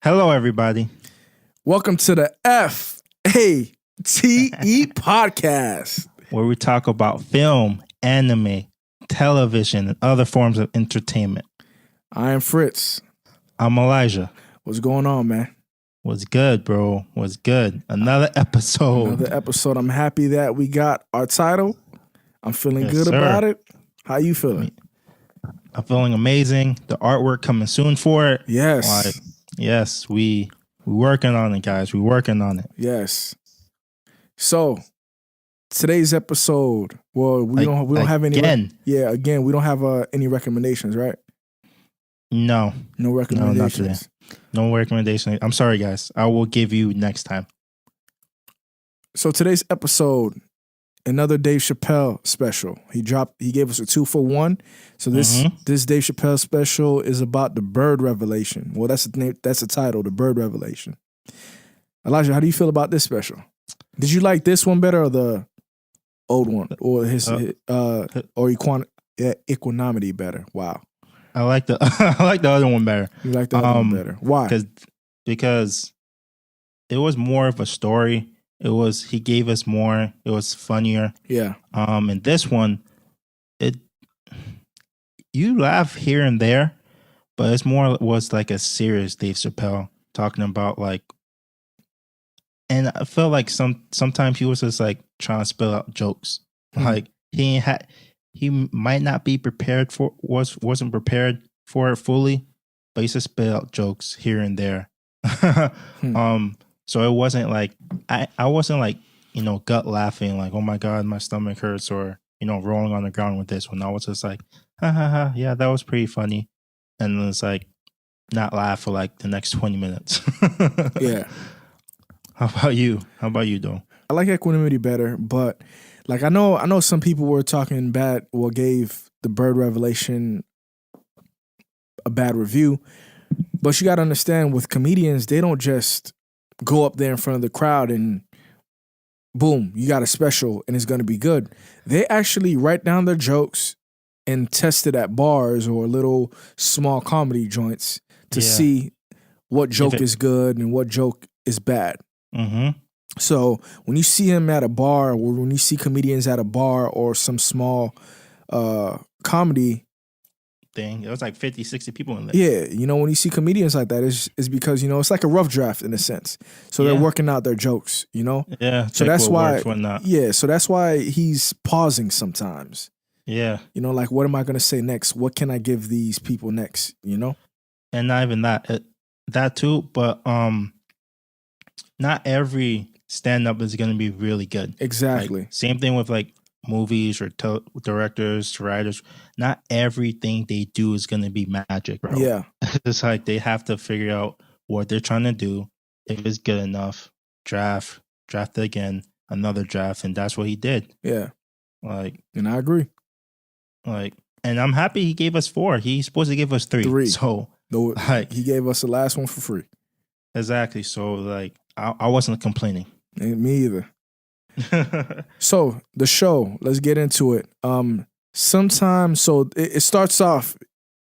Hello, everybody. Welcome to the FATE podcast. Where we talk about film, anime, television, and other forms of entertainment. I am Fritz. I'm Elijah. What's going on, man? What's good, bro? What's good? Another episode. I'm happy that we got our title. I'm feeling good about it. How you feeling? I'm feeling amazing. The artwork coming soon for it. Yes. Yes, we working on it, guys. We working on it. Yes. So today's episode. Well, we don't have any. Again, we don't have any recommendations, right? No recommendations. No, not today. No recommendation. I'm sorry, guys. I will give you next time. So today's episode, another Dave Chappelle special. He gave us a 2-for-1. So this Dave Chappelle special is about the bird revelation. Well, that's the name. That's the title, the bird revelation. Elijah, how do you feel about this special? Did you like this one better or the old one, or Equanimity better? Wow, I like the other one better. You like the other one better? Why? Because it was more of a story. He gave us more. It was funnier. Yeah. And this one, you laugh here and there, but was like a serious Dave Chappelle talking about and I felt like sometimes he was just like trying to spill out jokes. Like he might not be wasn't prepared for it fully, but he just spit out jokes here and there. So it wasn't like I wasn't like, gut laughing, like, oh my God, my stomach hurts, or, rolling on the ground with this one. I was just like, ha ha ha, yeah, that was pretty funny. And then it's like not laugh for like the next 20 minutes. Yeah. How about you? Though? I like Equanimity better, but like I know some people were talking bad, or gave the bird revelation a bad review. But you got to understand, with comedians, they don't just go up there in front of the crowd and boom, you got a special and it's going to be good. They actually write down their jokes and test it at bars or little small comedy joints to see what joke is good and what joke is bad. Mm-hmm. So when you see him at a bar, or when you see comedians at a bar or some small comedy thing, it was like 50, 60 people in there. Yeah, when you see comedians like that, it's because, it's like a rough draft in a sense. So they're working out their jokes, Yeah. So that's why, yeah. So that's why he's pausing sometimes. Yeah. Like, what am I going to say next? What can I give these people next, And not even that, that too, but not every stand-up is going to be really good. Exactly. Like, same thing with like movies or directors, writers. Not everything they do is going to be magic, bro. Yeah. It's like they have to figure out what they're trying to do. If it's good enough, draft again, another draft, and that's what he did. Yeah. And I agree. And I'm happy he gave us 4. He's supposed to give us 3. So he gave us the last one for free. Exactly. So I wasn't complaining. Me either. So the show, let's get into it. Sometimes, so it starts off,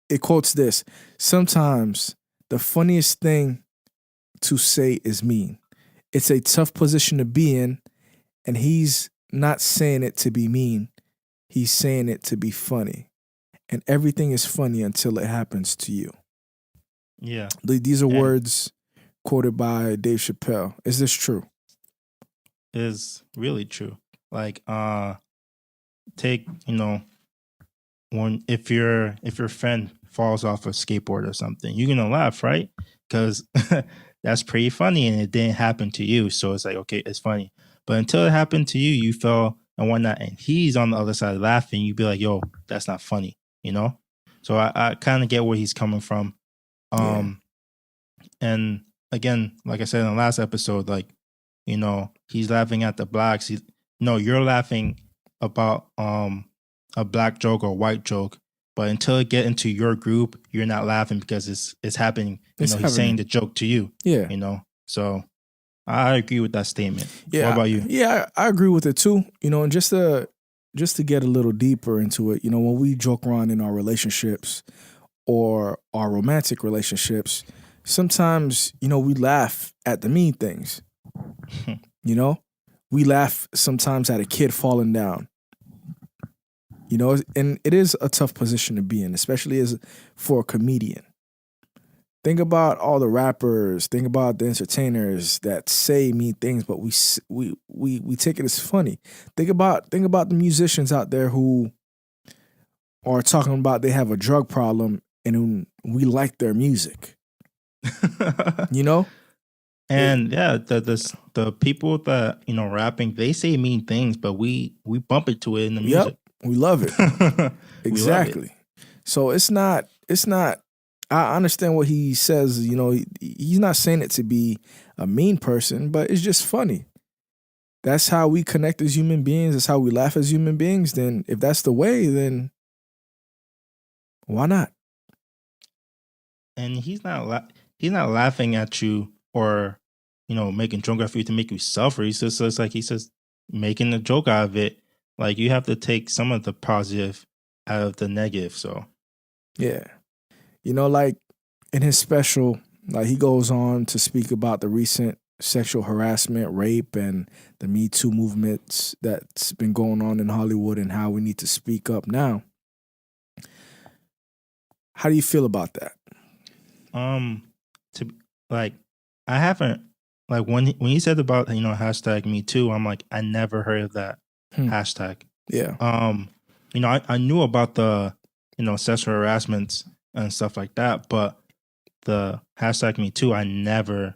it quotes this: sometimes the funniest thing to say is mean. It's a tough position to be in, and he's not saying it to be mean. He's saying it to be funny. And everything is funny until it happens to you. Yeah. These are words quoted by Dave Chappelle. Is this true? Is really true. Take, if your friend falls off a skateboard or something, you're gonna laugh, right? Because that's pretty funny and it didn't happen to you. So it's like, okay, it's funny. But until it happened to you, you fell and whatnot, and he's on the other side laughing, you'd be like, yo, that's not funny, So I kind of get where he's coming from. And again, like I said in the last episode, he's laughing at the blacks. You're laughing about a black joke or white joke, but until it get into your group, you're not laughing because it's happening. He's saying the joke to you. Yeah. So I agree with that statement. Yeah. What about you? Yeah, I agree with it too. And just to get a little deeper into it, when we joke around in our relationships or our romantic relationships, sometimes, we laugh at the mean things. You know, we laugh sometimes at a kid falling down. And it is a tough position to be in, especially as for a comedian. Think about all the rappers. Think about the entertainers that say mean things, but we take it as funny. Think about the musicians out there who are talking about they have a drug problem and we like their music. You know, And yeah, the people that rapping, they say mean things, but we bump into it in the music. Yep, we love it. Exactly. Love it. So it's not. I understand what he says. He's not saying it to be a mean person, but it's just funny. That's how we connect as human beings. That's how we laugh as human beings. Then, if that's the way, then why not? And he's not laughing at you or making joke out for you to make you suffer. He's just making a joke out of it. Like, you have to take some of the positive out of the negative. So yeah, like in his special, like he goes on to speak about the recent sexual harassment, rape, and the Me Too movements that's been going on in Hollywood and how we need to speak up now. How do you feel about that? To like, I haven't, like, when he said about hashtag Me Too, I'm like, I never heard of that hashtag. Yeah. I knew about the sexual harassments and stuff like that, but the hashtag Me Too, I never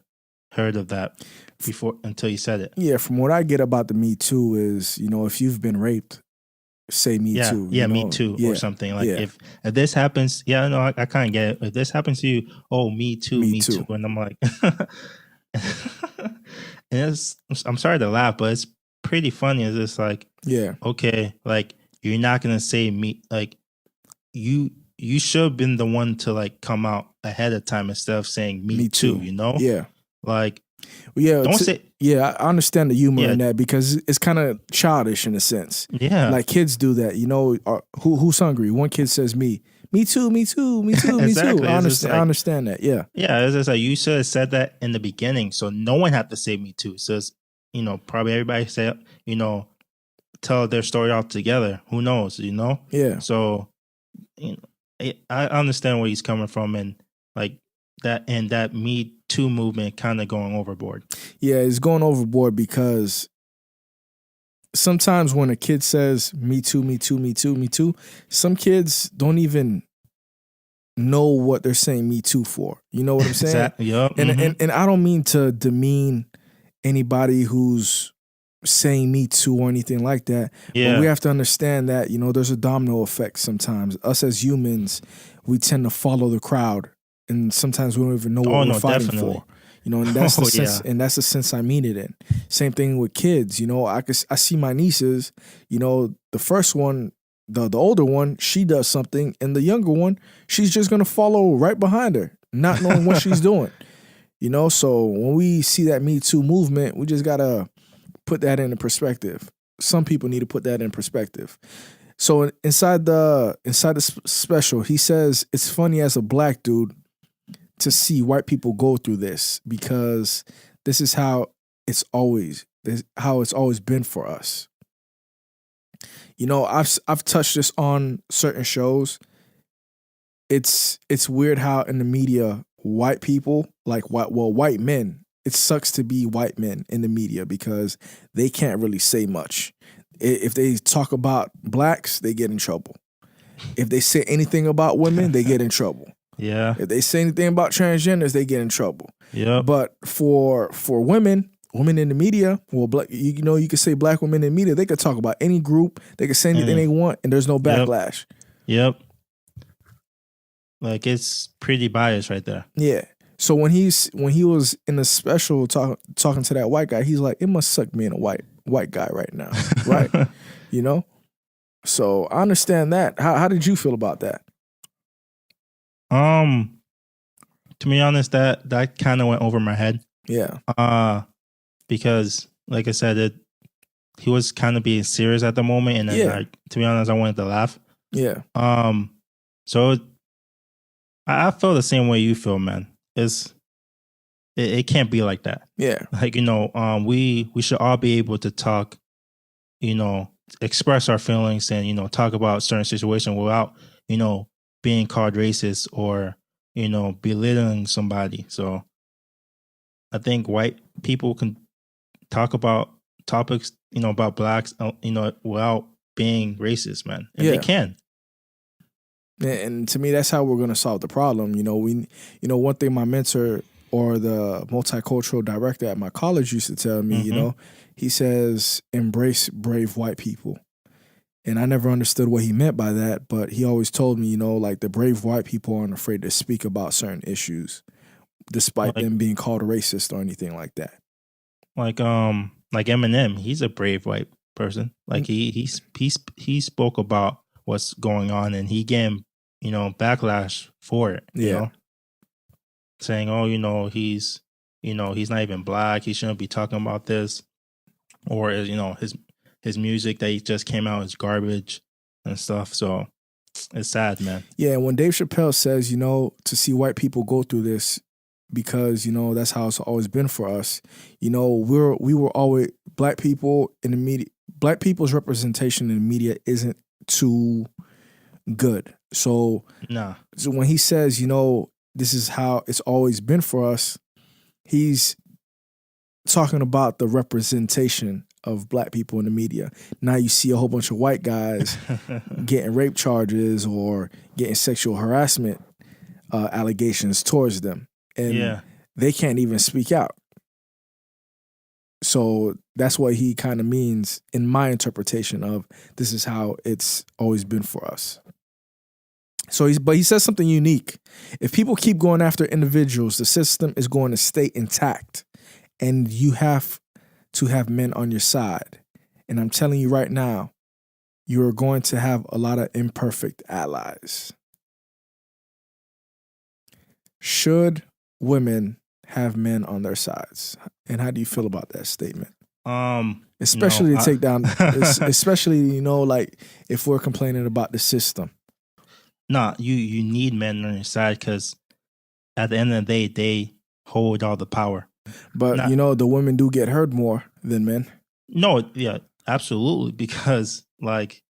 heard of that before until you said it. Yeah, from what I get about the Me Too is, if you've been raped, say Me Too. Yeah, Me Too or something. Like, if this happens, I kind of get it. If this happens to you, oh, Me Too, Me too. And I'm like, and I'm sorry to laugh, but it's pretty funny. It's just like, okay, like, you're not gonna say me, like, you should have been the one to like come out ahead of time instead of saying me too. Yeah, like, don't say. Yeah, I understand the humor in that because it's kind of childish in a sense. Yeah, like kids do that. Who's hungry? One kid says me too, me too, me too, me too. I understand that. Yeah, it's just like, you should have said that in the beginning, so no one had to say me too. So it's, probably everybody say tell their story all together. Who knows? Yeah. So I understand where he's coming from, and like that Me Too movement kind of going overboard. Yeah, it's going overboard because sometimes when a kid says me too, me too, me too, me too, some kids don't even know what they're saying me too for. You know what I'm saying? Exactly. Yep. And I don't mean to demean anybody who's saying me too or anything like that. Yeah. But we have to understand that, there's a domino effect sometimes. Us as humans, we tend to follow the crowd. And sometimes we don't even know what we're fighting for. And that's the sense, and that's the sense I mean it in. Same thing with kids. I see my nieces. The first one, the older one, she does something, and the younger one, she's just gonna follow right behind her, not knowing what she's doing. So when we see that Me Too movement, we just gotta put that into perspective. Some people need to put that in perspective. So inside the special, he says it's funny as a black dude to see white people go through this because this is how it's always been for us. I've touched this on certain shows. It's weird how in the media, white people, white men, it sucks to be white men in the media because they can't really say much. If they talk about blacks, they get in trouble. If they say anything about women, they get in trouble. Yeah. If they say anything about transgenders, they get in trouble. Yeah. But for women in the media, well, you could say black women in the media, they could talk about any group, they could say anything they want, and there's no backlash. Yep. Like, it's pretty biased right there. Yeah. So when he was in the special talking to that white guy, he's like, it must suck being a white guy right now, right? So I understand that. How did you feel about that? To be honest, that kind of went over my head. Yeah. Because like I said, he was kind of being serious at the moment, and then to be honest, I wanted to laugh. Yeah. So I feel the same way you feel, man. It's it can't be like that. Yeah. Like, we should all be able to talk, express our feelings and, talk about certain situations without, being called racist or, belittling somebody. So I think white people can talk about topics, about blacks, without being racist, man. And they Yeah. can. And to me, that's how we're going to solve the problem. One thing my mentor or the multicultural director at my college used to tell me, he says, embrace brave white people. And I never understood what he meant by that, but he always told me, like the brave white people aren't afraid to speak about certain issues, despite them being called racist or anything like that. Like Eminem, he's a brave white person. Like he spoke about what's going on, and he gave backlash for it. Saying, oh, he's not even black. He shouldn't be talking about this, or his music that he just came out is garbage and stuff. So it's sad, man. Yeah, when Dave Chappelle says, to see white people go through this, because that's how it's always been for us. We were always black people in the media. Black people's representation in the media isn't too good. So when he says, this is how it's always been for us, he's talking about the representation of black people in the media. Now you see a whole bunch of white guys getting rape charges or getting sexual harassment allegations towards them. And they can't even speak out. So that's what he kind of means in my interpretation of this is how it's always been for us. But he says something unique. If people keep going after individuals, the system is going to stay intact. And you have to have men on your side. And I'm telling you right now, you're going to have a lot of imperfect allies. Should women have men on their sides? And how do you feel about that statement? Especially to take down, especially, like if we're complaining about the system. No, you need men on your side because at the end of the day, they hold all the power. But, the women do get hurt more than men. No, yeah, absolutely. Because, like,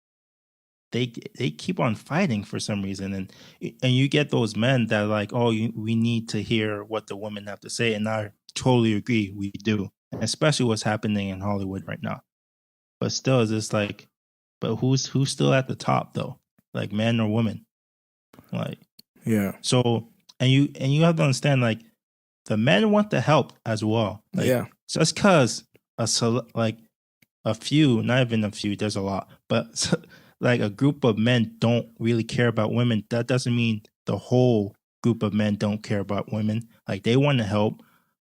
they keep on fighting for some reason. And you get those men that are like, oh, we need to hear what the women have to say. And I totally agree. We do. Especially what's happening in Hollywood right now. But still, it's just like, but who's still at the top, though? Like, men or women? Like, yeah. So, and you have to understand, like, the men want the help as well. Like, just because a few, not even a few, there's a lot, but like a group of men don't really care about women, that doesn't mean the whole group of men don't care about women. Like, they want to help,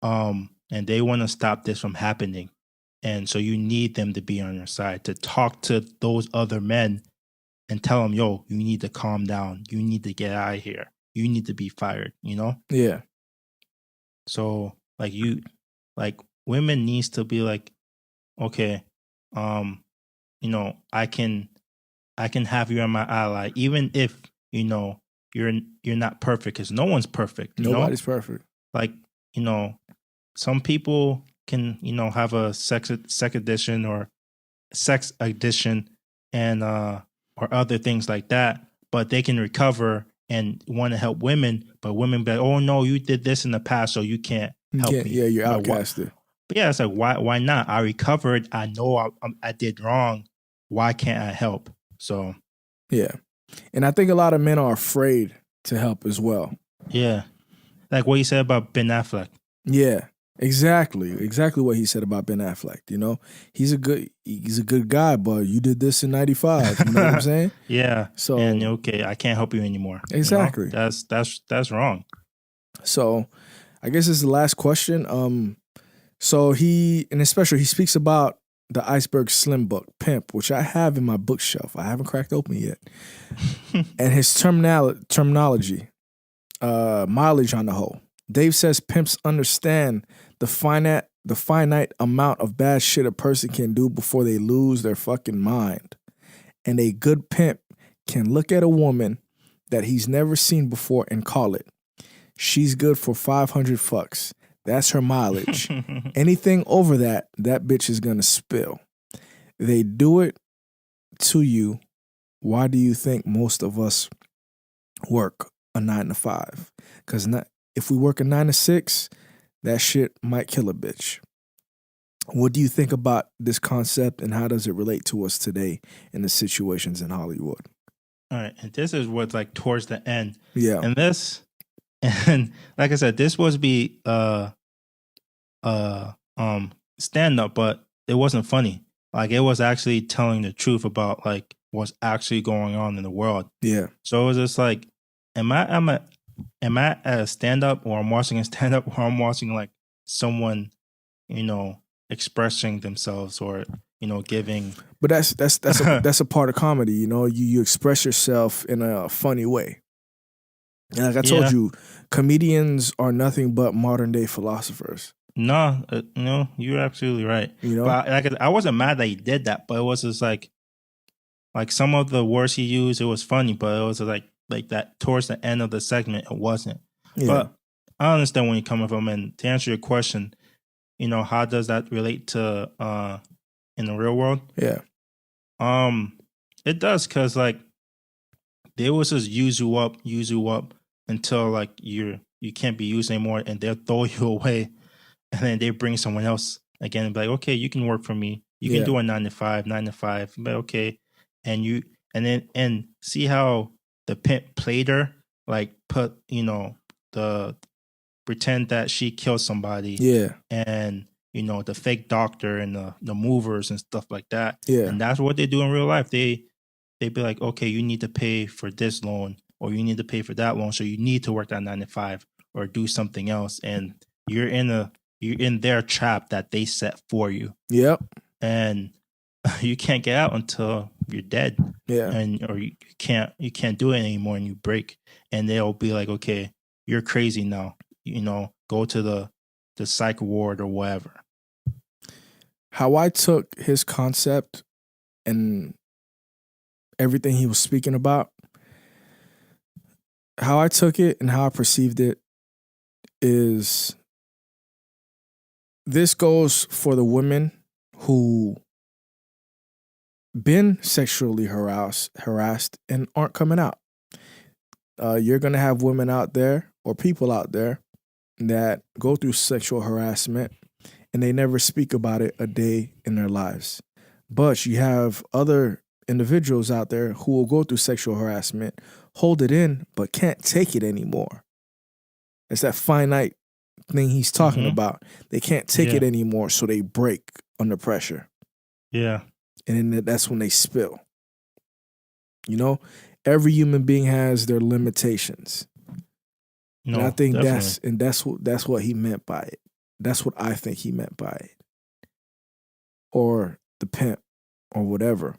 and they want to stop this from happening. And so you need them to be on your side to talk to those other men and tell them, yo, you need to calm down. You need to get out of here. You need to be fired, Yeah. So women needs to be like, okay, I can have you as my ally, even if, you're not perfect, because no one's perfect. Nobody's perfect. Like, some people can, have a sex addiction and or other things like that, but they can recover and want to help women, but women be like, oh no, you did this in the past, so you can't help me. Yeah, you're outcasted. But yeah, it's like, why not? I recovered. I know I did wrong. Why can't I help? So yeah, and I think a lot of men are afraid to help as well. Yeah, like what you said about Ben Affleck. Yeah, exactly what he said about Ben Affleck. He's a good guy, but you did this in '95. You know what I'm saying? Yeah. So and okay, I can't help you anymore. Exactly. That's wrong. So I guess this is the last question. So he speaks about the Iceberg Slim book, Pimp, which I have in my bookshelf. I haven't cracked open yet. And his terminology, mileage on the whole. Dave says pimps understand the finite amount of bad shit a person can do before they lose their fucking mind. And a good pimp can look at a woman that he's never seen before and call it. She's good for 500 fucks. That's her mileage. Anything over that, that bitch is gonna spill. They do it to you. Why do you think most of us work a 9 to 5? Because if we work a 9 to 6, that shit might kill a bitch. What do you think about this concept, and how does it relate to us today in the situations in Hollywood? All right, and this is what's like towards the end, Yeah. and this, and like I said, this was be stand up, but it wasn't funny. Like it was actually telling the truth about like what's actually going on in the world. Yeah. So it was just like, am I at a stand up, or I'm watching a stand up, or I'm watching like someone, expressing themselves, or giving. But that's a part of comedy, you express yourself in a funny way. And like I told Yeah. you, comedians are nothing but modern day philosophers. No, you're absolutely right. But like I wasn't mad that he did that, but it was just like some of the words he used, it was funny, but it was like that towards the end of the segment, it wasn't. Yeah. But I understand where you're coming from, and to answer your question, how does that relate to in the real world? Yeah. It does, because like they will just use you up until like you can't be used anymore, and they'll throw you away, and then they bring someone else again and be like, okay, you can work for me. You can do a 9 to 5, but okay. And see how the pimp played her, like put, the pretend that she killed somebody. Yeah. And, the fake doctor and the movers and stuff like that. Yeah. And that's what they do in real life. They'd be like, okay, you need to pay for this loan, or you need to pay for that loan. So you need to work that 9 to 5 or do something else. And you're in their trap that they set for you. Yep. And you can't get out until you're dead. Yeah. Or you can't do it anymore, and you break. And they'll be like, okay, you're crazy now. Go to the psych ward or whatever. How I took his concept and everything he was speaking about, how I took it and how I perceived it is, this goes for the women who been sexually harassed and aren't coming out. You're going to have women out there, or people out there, that go through sexual harassment and they never speak about it a day in their lives. But you have other individuals out there who will go through sexual harassment, hold it in, but can't take it anymore. It's that finite thing he's talking about. They can't take it anymore, so they break under pressure. Yeah. And then that's when they spill. Every human being has their limitations. No, and I think definitely. that's what he meant by it. That's what I think he meant by it. Or the pimp, or whatever.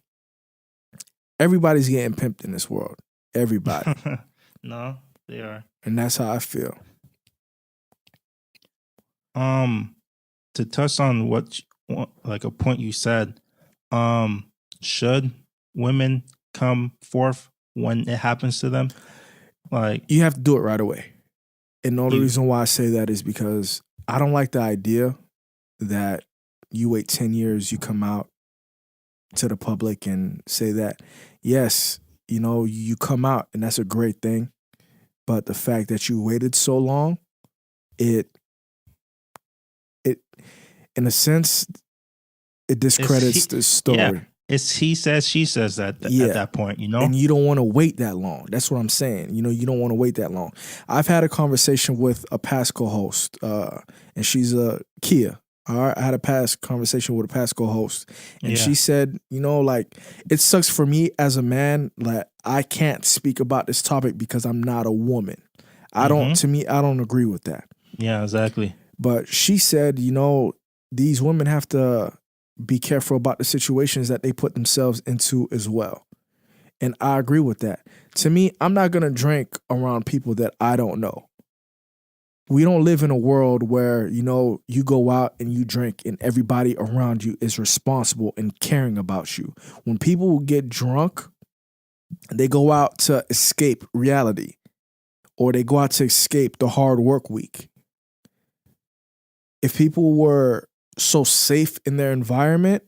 Everybody's getting pimped in this world. Everybody. No, they are. And that's how I feel. To touch on like a point you said, should women come forth when it happens to them? Like, you have to do it right away. And the only reason why I say that is because I don't like the idea that you wait 10 years, you come out to the public and say that, yes, you come out and that's a great thing. But the fact that you waited so long, it in a sense, it discredits the story. Yeah. It's he says, she says that at that point, And you don't want to wait that long. That's what I'm saying. You don't want to wait that long. I've had a conversation with a past co-host, and she's a Kia. All right, I had a past conversation with a past co-host, and she said, like, it sucks for me as a man that I can't speak about this topic because I'm not a woman. I don't agree with that. Yeah, exactly. But she said, these women have to be careful about the situations that they put themselves into as well. And I agree with that. To me, I'm not going to drink around people that I don't know. We don't live in a world where, you go out and you drink and everybody around you is responsible and caring about you. When people get drunk, they go out to escape reality, or they go out to escape the hard work week. if people were so safe in their environment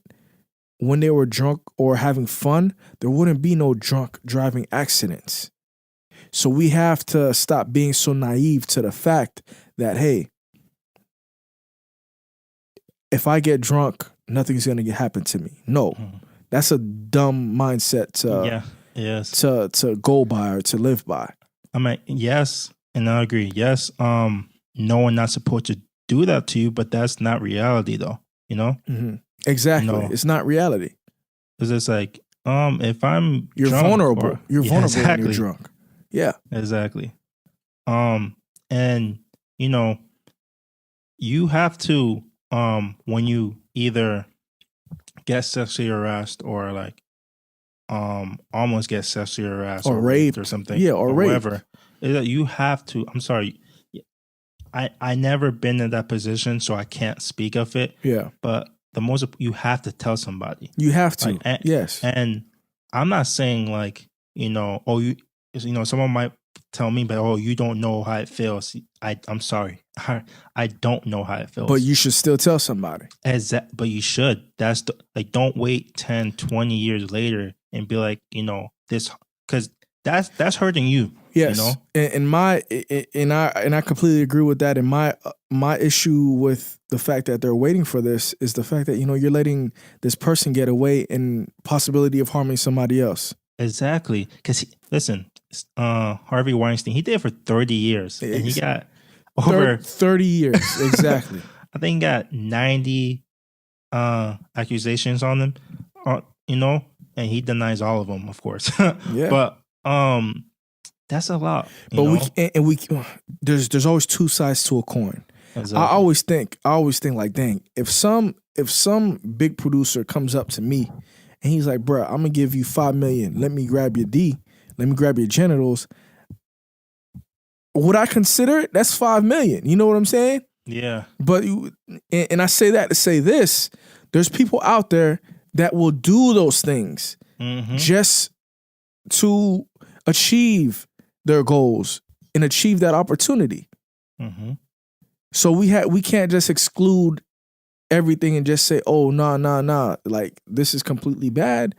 when they were drunk or having fun, there wouldn't be no drunk driving accidents. So we have to stop being so naive to the fact that, hey, if I get drunk, nothing's going to happen to me. No, that's a dumb mindset to go by or to live by. I mean, yes, and I agree. Yes, no one not supposed to do that to you, but that's not reality, though. You know, exactly. It's not reality. Because it's like, if you're drunk vulnerable. You're vulnerable when you're drunk. Yeah, exactly. And you know, you have to, when you either get sexually harassed or like, almost get sexually harassed or raped or something, or whatever, you have to. I'm sorry. I never been in that position, so I can't speak of it. Yeah. But you have to tell somebody. You have to. Like, yes. And I'm not saying like, someone might tell me, but you don't know how it feels. I'm sorry. I don't know how it feels. But you should still tell somebody. But you should. That's don't wait 10, 20 years later and be like, this, because that's hurting you. Yes, and I completely agree with that. And my issue with the fact that they're waiting for this is the fact that you're letting this person get away and possibility of harming somebody else. Exactly, because listen, Harvey Weinstein, he did it for 30 years, and he got over 30 years exactly. I think he got 90 accusations on him, and he denies all of them, of course. Yeah, but that's a lot. But there's always two sides to a coin. Exactly. I always think like, dang, if some big producer comes up to me and he's like, bruh, I'm gonna give you $5 million. Let me grab your D. Let me grab your genitals. Would I consider it? That's $5 million. You know what I'm saying? Yeah. But and I say that to say this: there's people out there that will do those things just to achieve their goals and achieve that opportunity. So we can't just exclude everything and just say, oh, nah, like this is completely bad.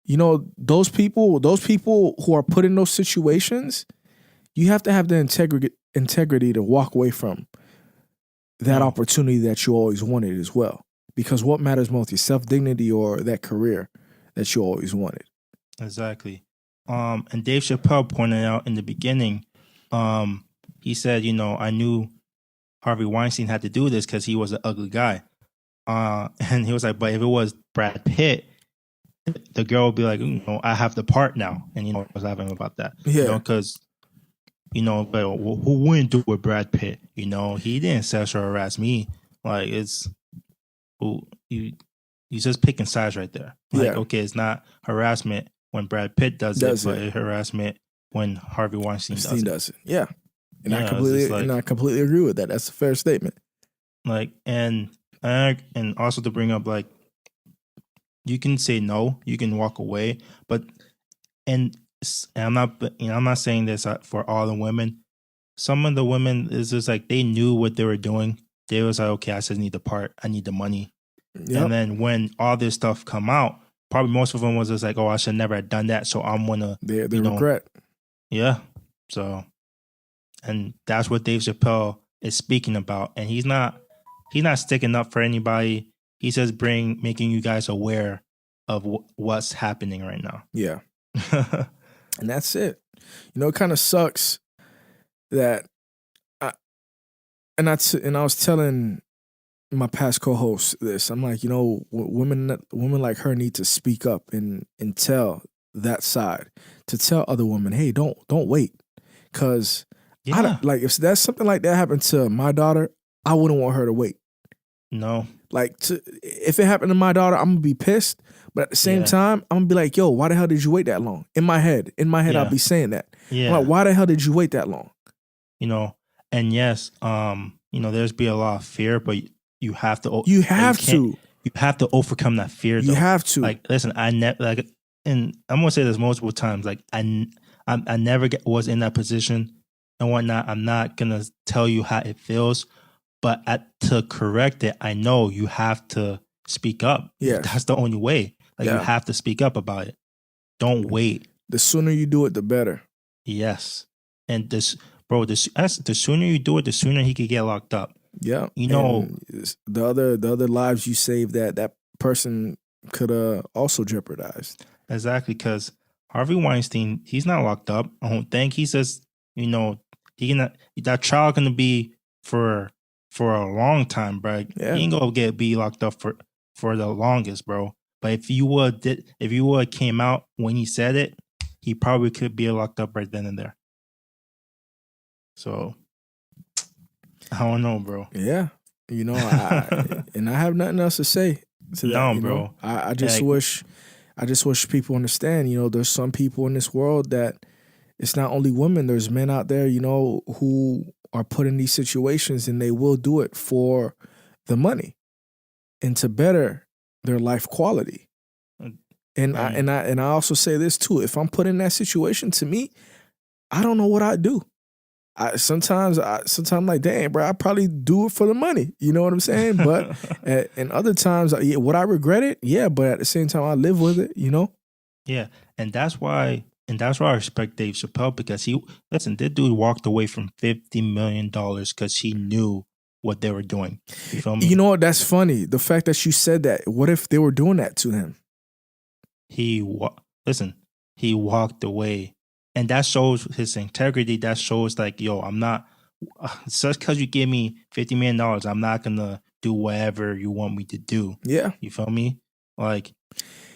Those people who are put in those situations, you have to have the integrity to walk away from that opportunity that you always wanted as well. Because what matters most, your self-dignity or that career that you always wanted. Exactly. And Dave Chappelle pointed out in the beginning, he said, I knew Harvey Weinstein had to do this because he was an ugly guy. And he was like, but if it was Brad Pitt, the girl would be like, I have the part now. And, I was laughing about that. Yeah. Because, but who wouldn't do it with Brad Pitt? He didn't sexual harass me. Like, it's, you just picking sides right there. Like, okay, it's not harassment when Brad Pitt does it, but it's harassment when Harvey Weinstein does it. Yeah. And I completely agree with that. That's a fair statement. Like, and also to bring up, like, you can say no, you can walk away, but and I'm not saying this for all the women. Some of the women is just like they knew what they were doing. They was like, okay, I just need the part, I need the money. Yep. And then when all this stuff come out, probably most of them was just like, oh, I should never have done that, so I'm gonna they regret. Yeah. So, and that's what Dave Chappelle is speaking about, and he's not sticking up for anybody. He's just making you guys aware of what's happening right now. Yeah. And that's it. It kind of sucks that I was telling my past co-host this. I'm like, women like her need to speak up and tell that side, to tell other women, hey, don't wait, because like if that's something like that happened to my daughter, I wouldn't want her to wait. No. Like, if it happened to my daughter, I'm gonna be pissed. But at the same time, I'm gonna be like, yo, why the hell did you wait that long? In my head, I'll be saying that. Yeah. Like, why the hell did you wait that long? And yes, there's be a lot of fear, but you have to. You have to overcome that fear. Though. You have to. Like, listen, and I'm gonna say this multiple times. Like, I never was in that position and whatnot. I'm not gonna tell you how it feels, But to correct it, I know you have to speak up. Yes. That's the only way. Like, you have to speak up about it. Don't wait. The sooner you do it, the better. Yes. And the sooner you do it, the sooner he could get locked up. Yeah. You know, and the other lives you saved that person could also jeopardized. Exactly, because Harvey Weinstein, he's not locked up. I don't think. He says, that trial gonna be for a long time, bro. Yeah. He ain't gonna be locked up for the longest, bro. But if you would came out when he said it, he probably could be locked up right then and there. So I don't know, bro. Yeah, and I have nothing else to say to that. No, bro. I just wish people understand. There's some people in this world that it's not only women. There's men out there, who are put in these situations, and they will do it for the money and to better their life quality. And I also say this too: if I'm put in that situation, to me, I don't know what I'd do. Sometimes I'm like, damn, bro, I probably do it for the money. You know what I'm saying? But and other times, would I regret it? Yeah, but at the same time, I live with it. Yeah, and that's why I respect Dave Chappelle, because this dude walked away from $50 million because he knew what they were doing. You feel me? You know what? That's funny. The fact that you said that. What if they were doing that to him? He walked away. And that shows his integrity. That shows like, yo, I'm not, just because you give me $50 million, I'm not going to do whatever you want me to do. Yeah. You feel me? Like,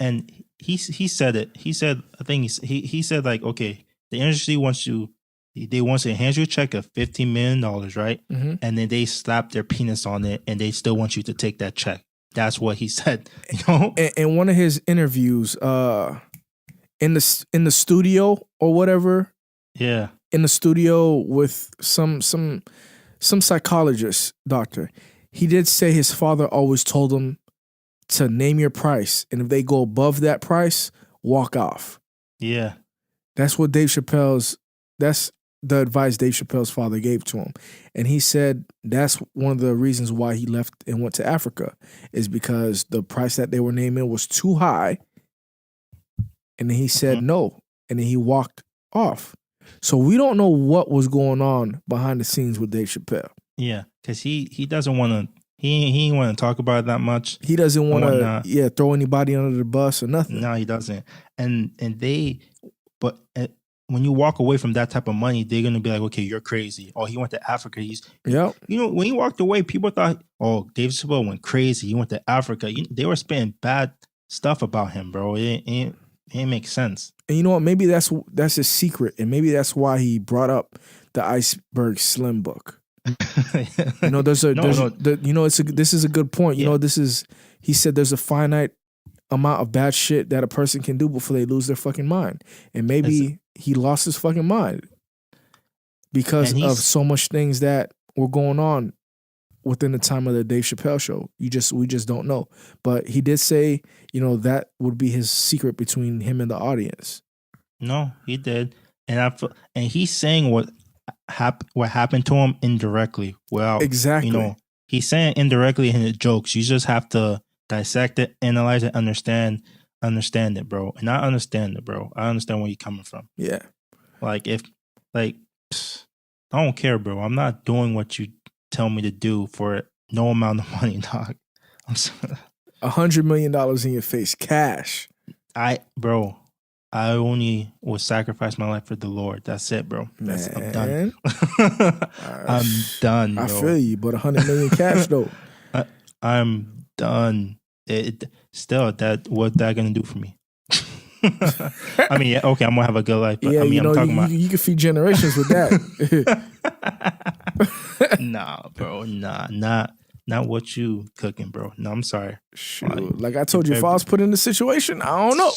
and he said it. He said, I think he said like, okay, the industry wants to hand you a check of $15 million, right? Mm-hmm. And then they slap their penis on it and they still want you to take that check. That's what he said. In one of his interviews, in the studio or whatever. Yeah. In the studio with some psychologist doctor. He did say his father always told him to name your price, and if they go above that price, walk off. Yeah. That's the advice Dave Chappelle's father gave to him. And he said that's one of the reasons why he left and went to Africa, is because the price that they were naming was too high. And then he said no. And then he walked off. So we don't know what was going on behind the scenes with Dave Chappelle. Yeah, because he doesn't want to, he ain't want to talk about it that much. He doesn't want to throw anybody under the bus or nothing. No, he doesn't. But when you walk away from that type of money, they're going to be like, okay, you're crazy. Oh, he went to Africa. When he walked away, people thought, oh, Dave Chappelle went crazy. He went to Africa. They were spitting bad stuff about him, bro. It makes sense. And you know what? Maybe that's his secret, and maybe that's why he brought up the Iceberg Slim book. This is a good point. He said there's a finite amount of bad shit that a person can do before they lose their fucking mind, and maybe he lost his fucking mind because of so much things that were going on within the time of the Dave Chappelle show. We just don't know. But he did say, that would be his secret between him and the audience. No, he did. And he's saying what happened to him indirectly. Well, exactly. He's saying indirectly in his jokes. You just have to dissect it, analyze it, understand it, bro. And I understand it, bro. I understand where you're coming from. Yeah. I don't care, bro. I'm not doing what you tell me to do for no amount of money, dog. I'm sorry. $100 million in your face, cash. I only will sacrifice my life for the Lord. That's it, bro. I'm done. I'm done, bro. I feel you, but $100 million cash though. I'm done. What's that gonna do for me? I mean, yeah, okay, I'm gonna have a good life, but yeah, I'm talking about you can feed generations with that. Nah, bro, not what you cooking, bro. No, I'm sorry. Shoot. Like I told you, if I was put in the situation, I don't know.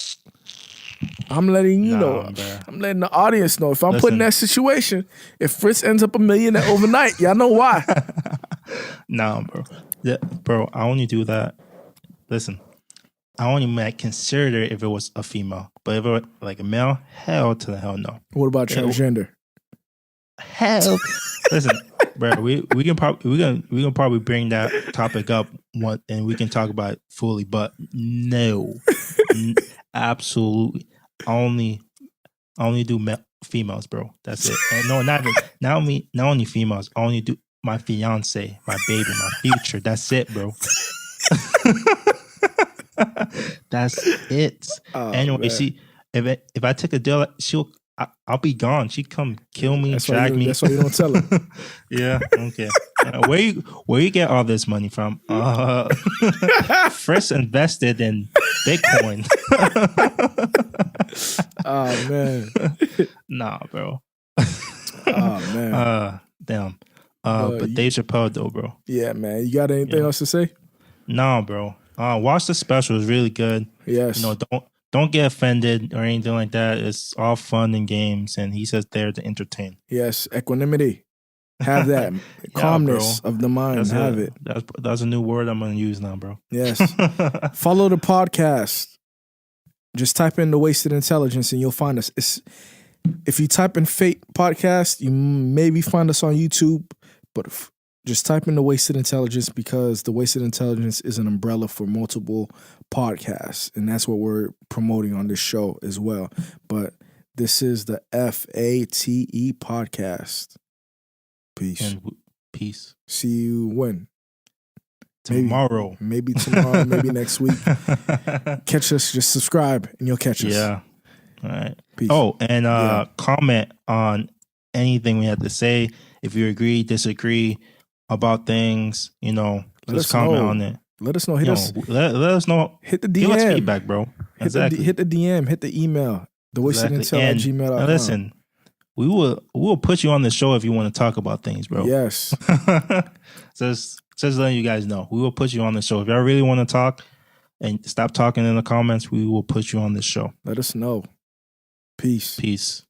I'm letting you know. Bro. I'm letting the audience know. If I'm put in that situation, if Fritz ends up a millionaire overnight, y'all know why. Nah, bro. Yeah, bro, I only do that. Listen, I only might consider it if it was a female. But if it was like a male, hell to the hell no. What about transgender? Hell. Listen, bro. We can probably bring that topic up one, and we can talk about it fully. But no, absolutely, I only do females, bro. That's it. And no, not only females. I only do my fiance, my baby, my future. That's it, bro. That's it. Oh, Anyway, man. see, if I take a deal, I'll be gone. She come kill me, drag me. That's why you don't tell her. Yeah. Okay. Where you get all this money from? First invested in Bitcoin. Oh man. Nah, bro. Oh man. Damn. But Dave Chappelle though, bro. Yeah, man. You got anything else to say? Nah, bro. Watch the special. It's really good. Yes. You know, don't get offended or anything like that. It's all fun and games, and he's just there to entertain. Yes, equanimity. Have that. Calmness bro. of the mind. Have it. That's a new word I'm gonna use now, bro. Yes. Follow the podcast. Just type in the Wasted Intelligence and you'll find us. If you type in Fate Podcast, you maybe find us on YouTube, but just type in the Wasted Intelligence because the Wasted Intelligence is an umbrella for multiple podcasts, and that's what we're promoting on this show as well. But this is the FATE podcast. Peace. And peace. See you when? Tomorrow. Maybe tomorrow, maybe next week. Catch us, just subscribe and you'll catch us. Yeah. All right. Peace. Oh, and comment on anything we have to say. If you agree, disagree about things, just comment on it. Let us know. Let us know. Hit the DM. Give us feedback, bro. Exactly. Hit the DM. Hit the email. TheWastedIntel@gmail.com. And listen, we will put you on the show if you want to talk about things, bro. Yes. Just letting you guys know. We will put you on the show. If y'all really want to talk and stop talking in the comments, we will put you on the show. Let us know. Peace. Peace.